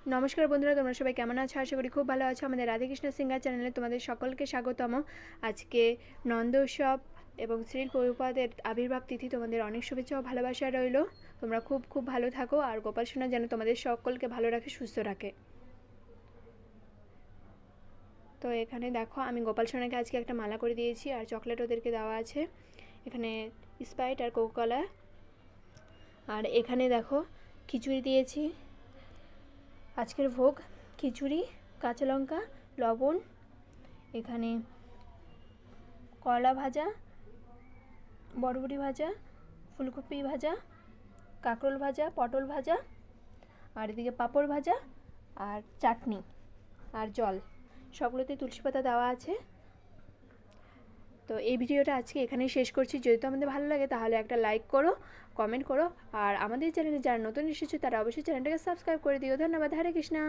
নমস্কার বন্ধুরা, তোমরা সবাই কেমন আছো? আশা করি খুব ভালো আছো। আমাদের রাধাকৃষ্ণ সিঙ্গার চ্যানেলে তোমাদের সকলকে স্বাগতম। আজকে নন্দ উৎসব এবং শ্রীল প্রভুপাদের আবির্ভাব তিথি, তোমাদের অনেক শুভেচ্ছা ও ভালোবাসা রইল। তোমরা খুব খুব ভালো থাকো, আর গোপাল সোনা যেন তোমাদের সকলকে ভালো রাখে, সুস্থ রাখে। তো এখানে দেখো, আমি গোপাল সোনাকে আজকে একটা মালা করে দিয়েছি, আর চকলেট ওদেরকে দেওয়া আছে। এখানে স্প্রাইট আর কোকোকলা। আর এখানে দেখো খিচুড়ি দিয়েছি। আজকের ভোগ খিচুড়ি, কাঁচা লঙ্কা, লবণ, এখানে করলা ভাজা, বরবটি ভাজা, ফুলকপি ভাজা, কাঁকরোল ভাজা, পটল ভাজা, আর এদিকে পাঁপড় ভাজা, আর চাটনি, আর জল। সবগুলোতে তুলসী পাতা দেওয়া আছে। তো এই ভিডিওটা আজকে এখানেই শেষ করছি। যদি তোমাদের ভালো লাগে তাহলে একটা লাইক করো, কমেন্ট করো, আর আমাদের চ্যানেলে যারা নতুন এসেছে তারা অবশ্যই চ্যানেলটাকে সাবস্ক্রাইব করে দিও। ধন্যবাদ। হরে কৃষ্ণা।